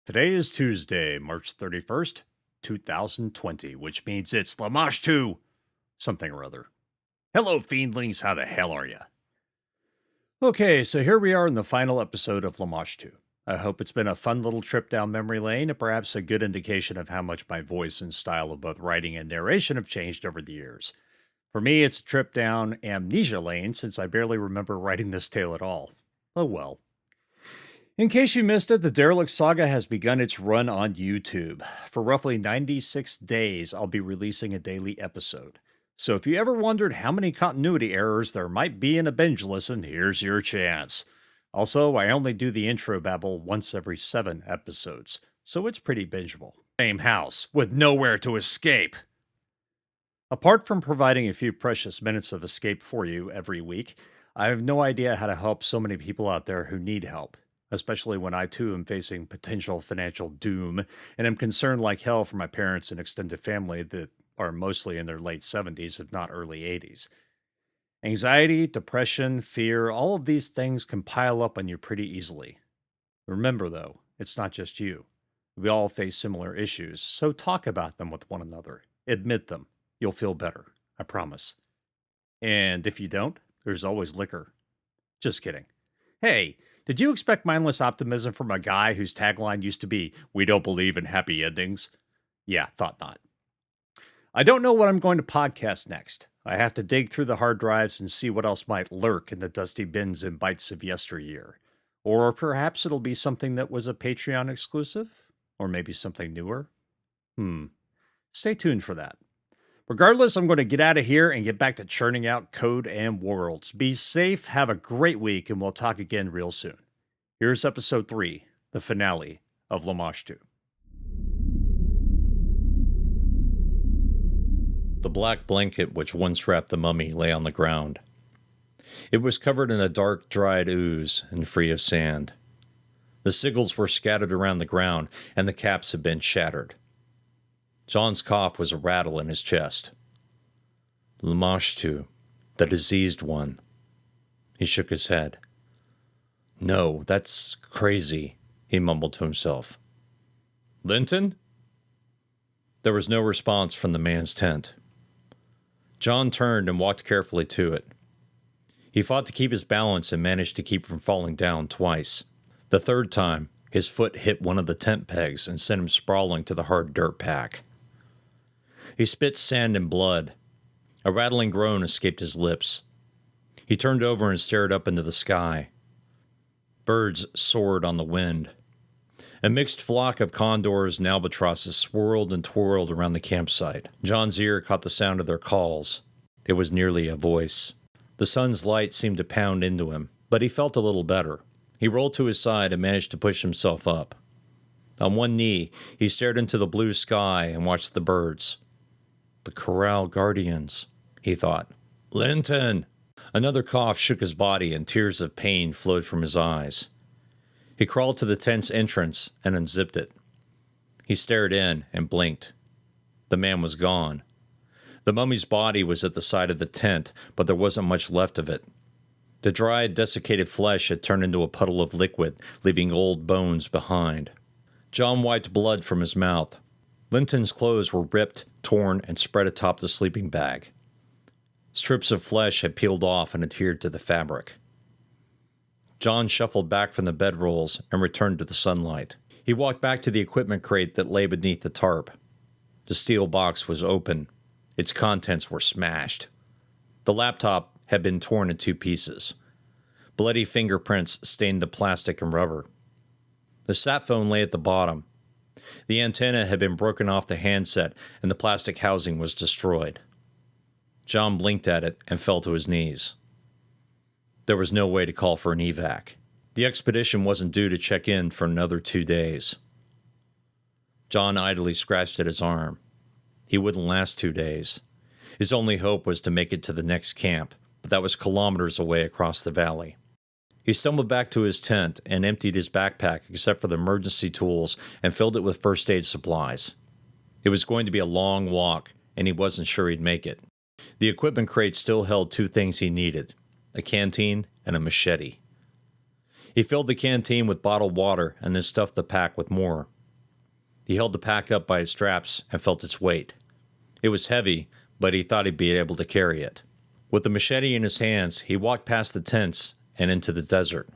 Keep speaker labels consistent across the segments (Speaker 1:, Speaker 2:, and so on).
Speaker 1: Today is Tuesday, March 31st, 2020, which means it's Lamashtu something or other. Hello, fiendlings, how the hell are you? Okay, so here we are in the final episode of Lamashtu. I hope it's been a fun little trip down memory lane and perhaps a good indication of how much my voice and style of both writing and narration have changed over the years. For me, it's a trip down amnesia lane since I barely remember writing this tale at all. Oh well. In case you missed it, the Derelict Saga has begun its run on YouTube. For roughly 96 days, I'll be releasing a daily episode. So if you ever wondered how many continuity errors there might be in a binge listen, here's your chance. Also, I only do the intro babble once every 7 episodes, so it's pretty bingeable. Same house, with nowhere to escape. Apart from providing a few precious minutes of escape for you every week, I have no idea how to help so many people out there who need help, especially when I too am facing potential financial doom and am concerned like hell for my parents and extended family that are mostly in their late 70s, if not early 80s. Anxiety, depression, fear, all of these things can pile up on you pretty easily. Remember though, it's not just you. We all face similar issues, so talk about them with one another. Admit them. You'll feel better. I promise. And if you don't, there's always liquor. Just kidding. Hey, did you expect mindless optimism from a guy whose tagline used to be, "We don't believe in happy endings"? Yeah, thought not. I don't know what I'm going to podcast next. I have to dig through the hard drives and see what else might lurk in the dusty bins and bites of yesteryear. Or perhaps it'll be something that was a Patreon exclusive? Or maybe something newer? Stay tuned for that. Regardless, I'm going to get out of here and get back to churning out code and worlds. Be safe, have a great week, and we'll talk again real soon. Here's episode 3, the finale of Lamashtu. The black blanket which once wrapped the mummy lay on the ground. It was covered in a dark, dried ooze and free of sand. The sigils were scattered around the ground, and the caps had been shattered. John's cough was a rattle in his chest. Lamashtu, the diseased one. He shook his head. No, that's crazy, he mumbled to himself. Linton? There was no response from the man's tent. John turned and walked carefully to it. He fought to keep his balance and managed to keep from falling down twice. The third time, his foot hit one of the tent pegs and sent him sprawling to the hard dirt pack. He spit sand and blood. A rattling groan escaped his lips. He turned over and stared up into the sky. Birds soared on the wind. A mixed flock of condors and albatrosses swirled and twirled around the campsite. John's ear caught the sound of their calls. It was nearly a voice. The sun's light seemed to pound into him, but he felt a little better. He rolled to his side and managed to push himself up. On one knee, he stared into the blue sky and watched the birds. The corral guardians, he thought. Linton! Another cough shook his body and tears of pain flowed from his eyes. He crawled to the tent's entrance and unzipped it. He stared in and blinked. The man was gone. The mummy's body was at the side of the tent, but there wasn't much left of it. The dried, desiccated flesh had turned into a puddle of liquid, leaving old bones behind. John wiped blood from his mouth. Linton's clothes were ripped, torn, and spread atop the sleeping bag. Strips of flesh had peeled off and adhered to the fabric. John shuffled back from the bedrolls and returned to the sunlight. He walked back to the equipment crate that lay beneath the tarp. The steel box was open. Its contents were smashed. The laptop had been torn in 2 pieces. Bloody fingerprints stained the plastic and rubber. The sat phone lay at the bottom. The antenna had been broken off the handset, and the plastic housing was destroyed. John blinked at it and fell to his knees. There was no way to call for an evac. The expedition wasn't due to check in for another 2 days. John idly scratched at his arm. He wouldn't last 2 days. His only hope was to make it to the next camp, but that was kilometers away across the valley. He stumbled back to his tent and emptied his backpack except for the emergency tools and filled it with first aid supplies. It was going to be a long walk, and he wasn't sure he'd make it. The equipment crate still held 2 things he needed, a canteen and a machete. He filled the canteen with bottled water and then stuffed the pack with more. He held the pack up by its straps and felt its weight. It was heavy, but he thought he'd be able to carry it. With the machete in his hands, he walked past the tents and into the desert.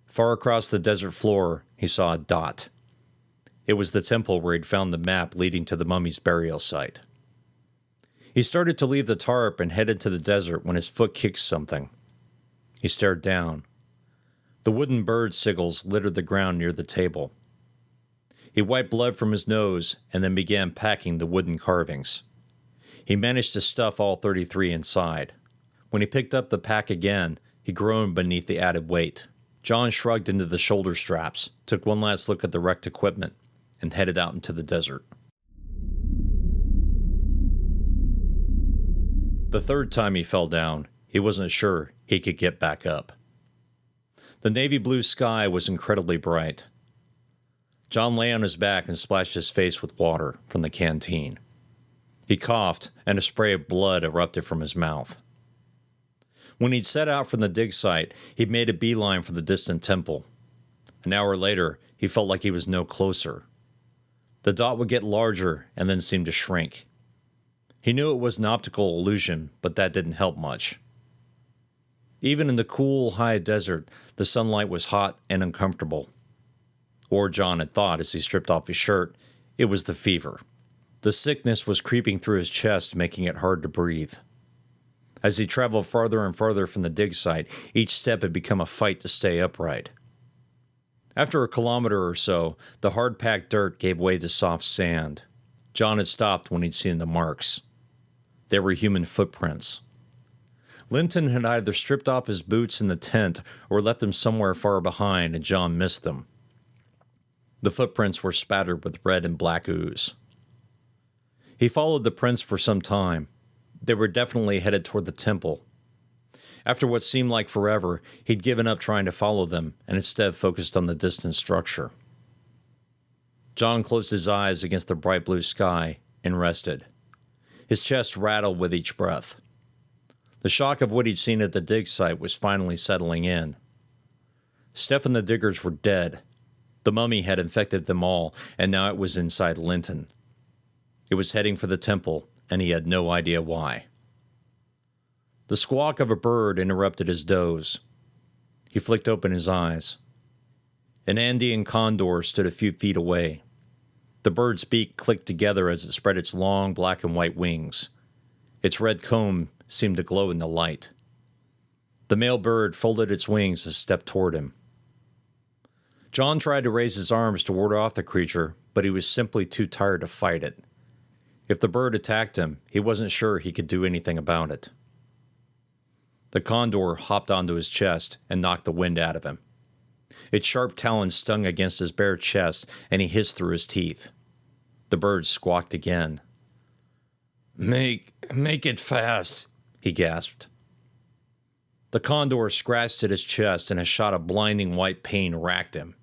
Speaker 1: Far across the desert floor, he saw a dot. It was the temple where he'd found the map leading to the mummy's burial site. He started to leave the tarp and headed to the desert when his foot kicked something. He stared down. The wooden bird sigils littered the ground near the table. He wiped blood from his nose and then began packing the wooden carvings. He managed to stuff all 33 inside. When he picked up the pack again, he groaned beneath the added weight. John shrugged into the shoulder straps, took one last look at the wrecked equipment, and headed out into the desert. The third time he fell down, he wasn't sure he could get back up. The navy blue sky was incredibly bright. John lay on his back and splashed his face with water from the canteen. He coughed, and a spray of blood erupted from his mouth. When he'd set out from the dig site, he'd made a beeline for the distant temple. An hour later, he felt like he was no closer. The dot would get larger and then seem to shrink. He knew it was an optical illusion, but that didn't help much. Even in the cool, high desert, the sunlight was hot and uncomfortable. Or John had thought as he stripped off his shirt, it was the fever. The sickness was creeping through his chest, making it hard to breathe. As he traveled farther and farther from the dig site, each step had become a fight to stay upright. After a kilometer or so, the hard-packed dirt gave way to soft sand. John had stopped when he'd seen the marks. They were human footprints. Linton had either stripped off his boots in the tent or left them somewhere far behind, and John missed them. The footprints were spattered with red and black ooze. He followed the prints for some time. They were definitely headed toward the temple. After what seemed like forever, he'd given up trying to follow them and instead focused on the distant structure. John closed his eyes against the bright blue sky and rested. His chest rattled with each breath. The shock of what he'd seen at the dig site was finally settling in. Steph and the diggers were dead. The mummy had infected them all, and now it was inside Linton. It was heading for the temple, and he had no idea why. The squawk of a bird interrupted his doze. He flicked open his eyes. An Andean condor stood a few feet away. The bird's beak clicked together as it spread its long black and white wings. Its red comb seemed to glow in the light. The male bird folded its wings and stepped toward him. John tried to raise his arms to ward off the creature, but he was simply too tired to fight it. If the bird attacked him, he wasn't sure he could do anything about it. The condor hopped onto his chest and knocked the wind out of him. Its sharp talons stung against his bare chest, and he hissed through his teeth. The bird squawked again. Make it fast, he gasped. The condor scratched at his chest, and a shot of blinding white pain racked him.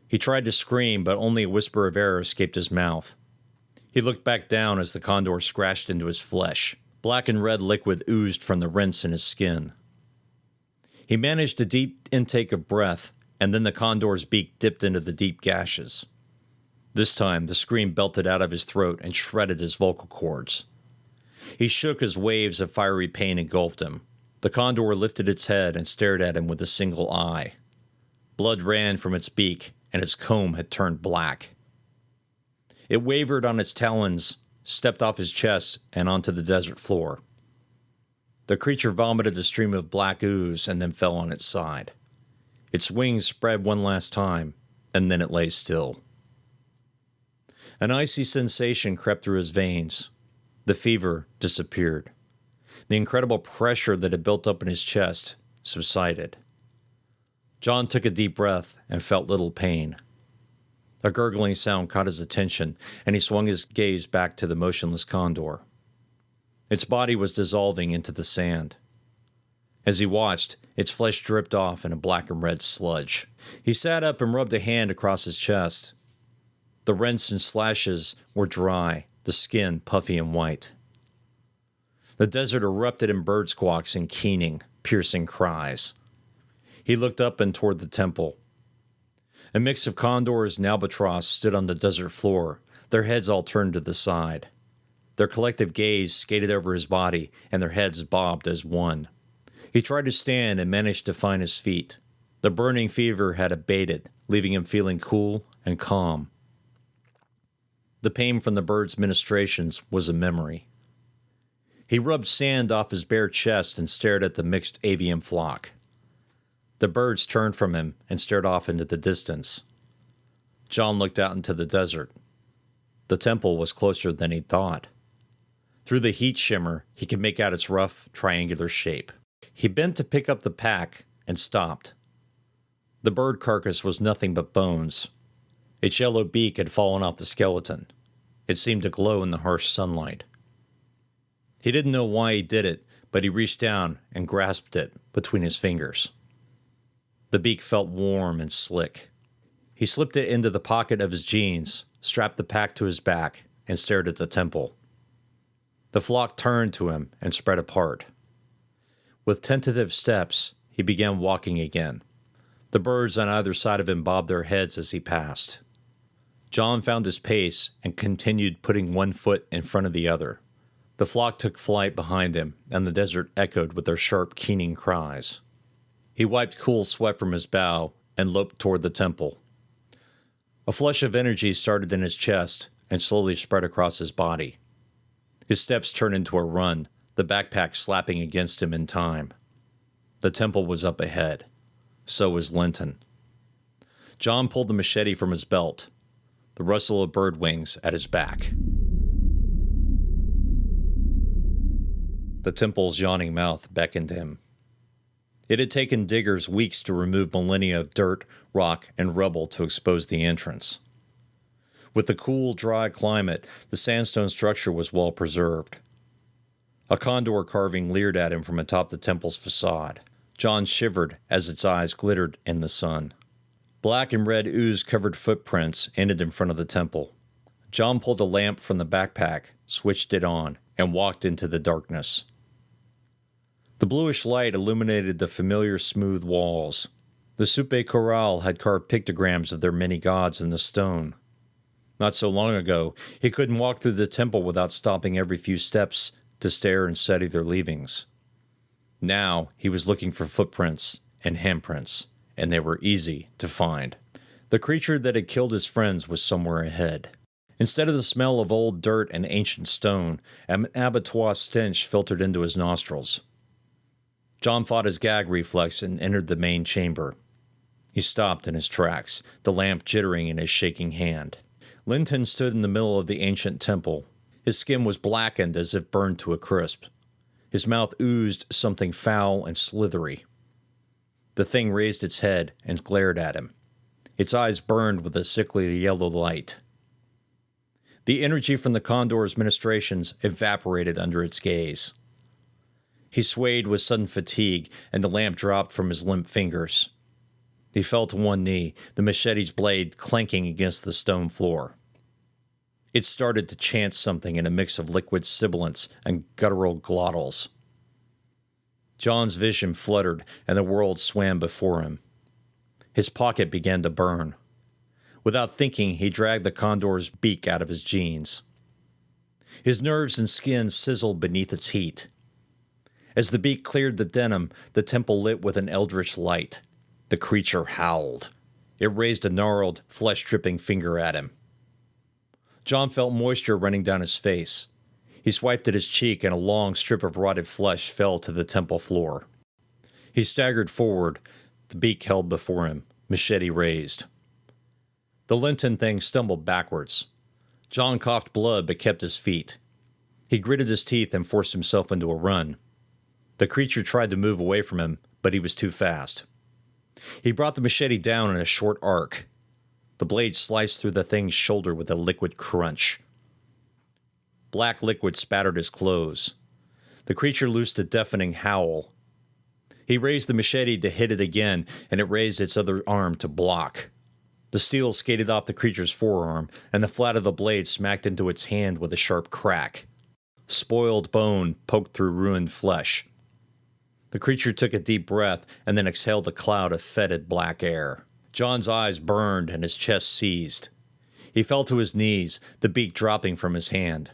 Speaker 1: He tried to scream, but only a whisper of air escaped his mouth. He looked back down as the condor scratched into his flesh. Black and red liquid oozed from the rents in his skin. He managed a deep intake of breath, and then the condor's beak dipped into the deep gashes. This time, the scream belted out of his throat and shredded his vocal cords. He shook as waves of fiery pain engulfed him. The condor lifted its head and stared at him with a single eye. Blood ran from its beak, and its comb had turned black. It wavered on its talons, stepped off his chest, and onto the desert floor. The creature vomited a stream of black ooze and then fell on its side. Its wings spread one last time, and then it lay still. An icy sensation crept through his veins. The fever disappeared. The incredible pressure that had built up in his chest subsided. John took a deep breath and felt little pain. A gurgling sound caught his attention, and he swung his gaze back to the motionless condor. Its body was dissolving into the sand. As he watched, its flesh dripped off in a black and red sludge. He sat up and rubbed a hand across his chest. The rents and slashes were dry, the skin puffy and white. The desert erupted in bird squawks and keening, piercing cries. He looked up and toward the temple. A mix of condors and albatross stood on the desert floor, their heads all turned to the side. Their collective gaze skated over his body, and their heads bobbed as one. He tried to stand and managed to find his feet. The burning fever had abated, leaving him feeling cool and calm. The pain from the bird's ministrations was a memory. He rubbed sand off his bare chest and stared at the mixed avian flock. The birds turned from him and stared off into the distance. John looked out into the desert. The temple was closer than he'd thought. Through the heat shimmer, he could make out its rough, triangular shape. He bent to pick up the pack and stopped. The bird carcass was nothing but bones. Its yellow beak had fallen off the skeleton. It seemed to glow in the harsh sunlight. He didn't know why he did it, but he reached down and grasped it between his fingers. The beak felt warm and slick. He slipped it into the pocket of his jeans, strapped the pack to his back, and stared at the temple. The flock turned to him and spread apart. With tentative steps, he began walking again. The birds on either side of him bobbed their heads as he passed. John found his pace and continued putting one foot in front of the other. The flock took flight behind him, and the desert echoed with their sharp, keening cries. He wiped cool sweat from his brow and loped toward the temple. A flush of energy started in his chest and slowly spread across his body. His steps turned into a run, the backpack slapping against him in time. The temple was up ahead. So was Linton. John pulled the machete from his belt, the rustle of bird wings at his back. The temple's yawning mouth beckoned him. It had taken diggers weeks to remove millennia of dirt, rock, and rubble to expose the entrance. With the cool, dry climate, the sandstone structure was well preserved. A condor carving leered at him from atop the temple's facade. John shivered as its eyes glittered in the sun. Black and red ooze-covered footprints ended in front of the temple. John pulled a lamp from the backpack, switched it on, and walked into the darkness. The bluish light illuminated the familiar smooth walls. The Supe Corral had carved pictograms of their many gods in the stone. Not so long ago, he couldn't walk through the temple without stopping every few steps to stare and study their leavings. Now he was looking for footprints and handprints, and they were easy to find. The creature that had killed his friends was somewhere ahead. Instead of the smell of old dirt and ancient stone, an abattoir stench filtered into his nostrils. John fought his gag reflex and entered the main chamber. He stopped in his tracks, the lamp jittering in his shaking hand. Linton stood in the middle of the ancient temple. His skin was blackened as if burned to a crisp. His mouth oozed something foul and slithery. The thing raised its head and glared at him. Its eyes burned with a sickly yellow light. The energy from the condor's ministrations evaporated under its gaze. He swayed with sudden fatigue, and the lamp dropped from his limp fingers. He fell to one knee, the machete's blade clanking against the stone floor. It started to chant something in a mix of liquid sibilants and guttural glottals. John's vision fluttered, and the world swam before him. His pocket began to burn. Without thinking, he dragged the condor's beak out of his jeans. His nerves and skin sizzled beneath its heat. As the beak cleared the denim, the temple lit with an eldritch light. The creature howled. It raised a gnarled, flesh-dripping finger at him. John felt moisture running down his face. He swiped at his cheek, and a long strip of rotted flesh fell to the temple floor. He staggered forward, the beak held before him, machete raised. The Linton thing stumbled backwards. John coughed blood but kept his feet. He gritted his teeth and forced himself into a run. The creature tried to move away from him, but he was too fast. He brought the machete down in a short arc. The blade sliced through the thing's shoulder with a liquid crunch. Black liquid spattered his clothes. The creature loosed a deafening howl. He raised the machete to hit it again, and it raised its other arm to block. The steel skated off the creature's forearm, and the flat of the blade smacked into its hand with a sharp crack. Spoiled bone poked through ruined flesh. The creature took a deep breath and then exhaled a cloud of fetid black air. John's eyes burned and his chest seized. He fell to his knees, the beak dropping from his hand.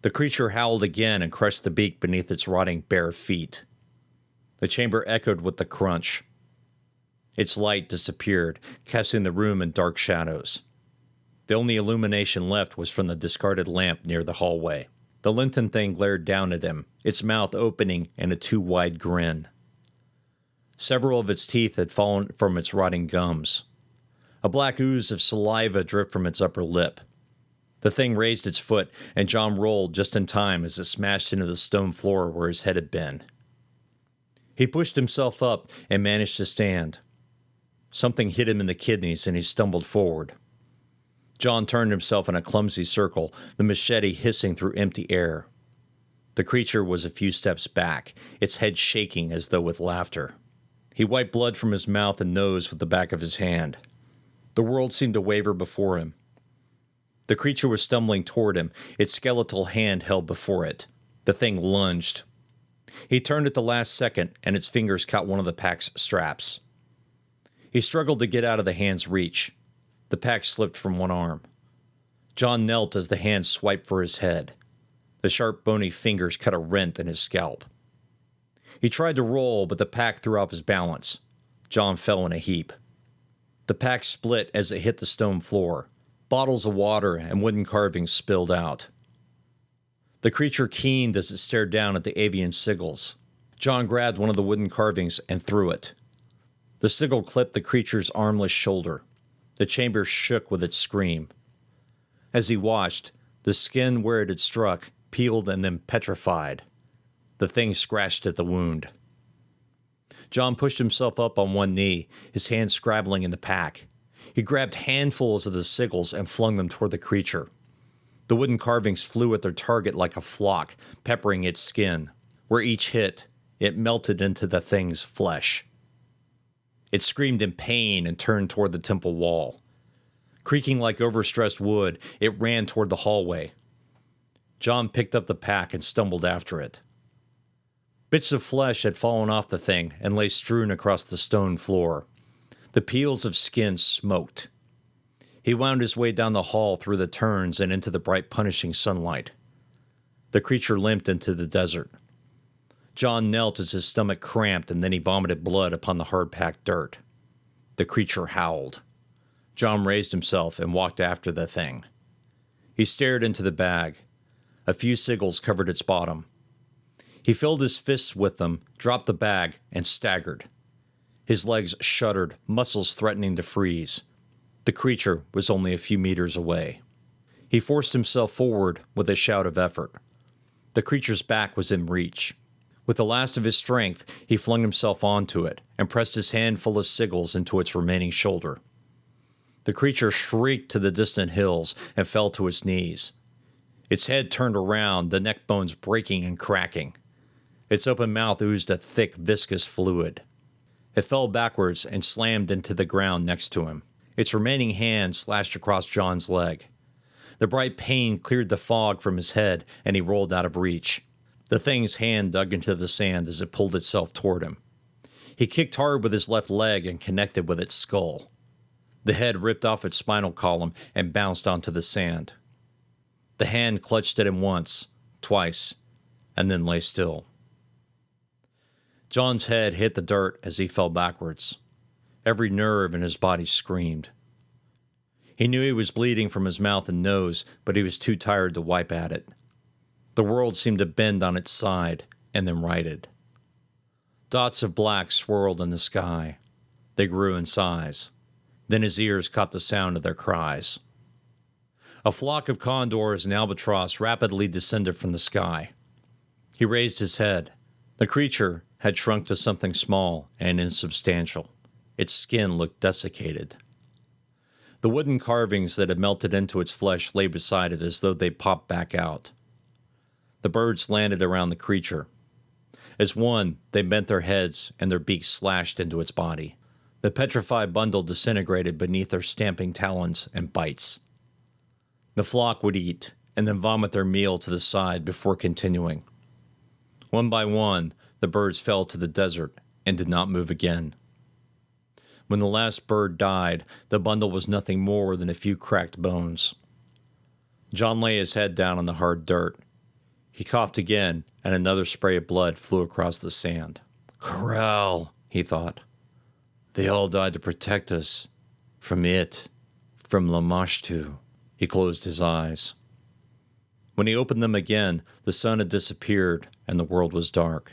Speaker 1: The creature howled again and crushed the beak beneath its rotting bare feet. The chamber echoed with the crunch. Its light disappeared, casting the room in dark shadows. The only illumination left was from the discarded lamp near the hallway. The Linton thing glared down at him, its mouth opening in a too wide grin. Several of its teeth had fallen from its rotting gums. A black ooze of saliva dripped from its upper lip. The thing raised its foot, and John rolled just in time as it smashed into the stone floor where his head had been. He pushed himself up and managed to stand. Something hit him in the kidneys, and he stumbled forward. John turned himself in a clumsy circle, the machete hissing through empty air. The creature was a few steps back, its head shaking as though with laughter. He wiped blood from his mouth and nose with the back of his hand. The world seemed to waver before him. The creature was stumbling toward him, its skeletal hand held before it. The thing lunged. He turned at the last second, and its fingers caught one of the pack's straps. He struggled to get out of the hand's reach. The pack slipped from one arm. John knelt as the hand swiped for his head. The sharp, bony fingers cut a rent in his scalp. He tried to roll, but the pack threw off his balance. John fell in a heap. The pack split as it hit the stone floor. Bottles of water and wooden carvings spilled out. The creature keened as it stared down at the avian sigils. John grabbed one of the wooden carvings and threw it. The sigil clipped the creature's armless shoulder. The chamber shook with its scream. As he watched, the skin where it had struck peeled and then petrified. The thing scratched at the wound. John pushed himself up on one knee, his hand scrabbling in the pack. He grabbed handfuls of the sigils and flung them toward the creature. The wooden carvings flew at their target like a flock, peppering its skin. Where each hit, it melted into the thing's flesh. It screamed in pain and turned toward the temple wall. Creaking like overstressed wood, it ran toward the hallway. John picked up the pack and stumbled after it. Bits of flesh had fallen off the thing and lay strewn across the stone floor. The peels of skin smoked. He wound his way down the hall through the turns and into the bright, punishing sunlight. The creature limped into the desert. John knelt as his stomach cramped, and then he vomited blood upon the hard-packed dirt. The creature howled. John raised himself and walked after the thing. He stared into the bag. A few sigils covered its bottom. He filled his fists with them, dropped the bag, and staggered. His legs shuddered, muscles threatening to freeze. The creature was only a few meters away. He forced himself forward with a shout of effort. The creature's back was in reach. With the last of his strength, he flung himself onto it and pressed his hand full of sigils into its remaining shoulder. The creature shrieked to the distant hills and fell to its knees. Its head turned around, the neck bones breaking and cracking. Its open mouth oozed a thick, viscous fluid. It fell backwards and slammed into the ground next to him. Its remaining hand slashed across John's leg. The bright pain cleared the fog from his head, and he rolled out of reach. The thing's hand dug into the sand as it pulled itself toward him. He kicked hard with his left leg and connected with its skull. The head ripped off its spinal column and bounced onto the sand. The hand clutched at him once, twice, and then lay still. John's head hit the dirt as he fell backwards. Every nerve in his body screamed. He knew he was bleeding from his mouth and nose, but he was too tired to wipe at it. The world seemed to bend on its side and then righted. Dots of black swirled in the sky. They grew in size. Then his ears caught the sound of their cries. A flock of condors and albatross rapidly descended from the sky. He raised his head. The creature had shrunk to something small and insubstantial. Its skin looked desiccated. The wooden carvings that had melted into its flesh lay beside it as though they popped back out. The birds landed around the creature. As one, they bent their heads and their beaks slashed into its body. The petrified bundle disintegrated beneath their stamping talons and bites. The flock would eat and then vomit their meal to the side before continuing. One by one, the birds fell to the desert and did not move again. When the last bird died, the bundle was nothing more than a few cracked bones. John lay his head down on the hard dirt. He coughed again, and another spray of blood flew across the sand. Corral, he thought. They all died to protect us. From Lamashtu. He closed his eyes. When he opened them again, the sun had disappeared and the world was dark.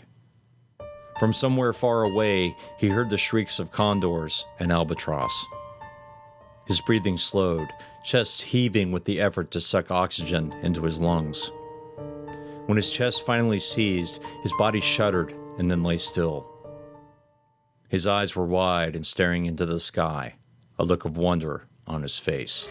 Speaker 1: From somewhere far away, he heard the shrieks of condors and albatross. His breathing slowed, chest heaving with the effort to suck oxygen into his lungs. When his chest finally seized, his body shuddered and then lay still. His eyes were wide and staring into the sky, a look of wonder on his face.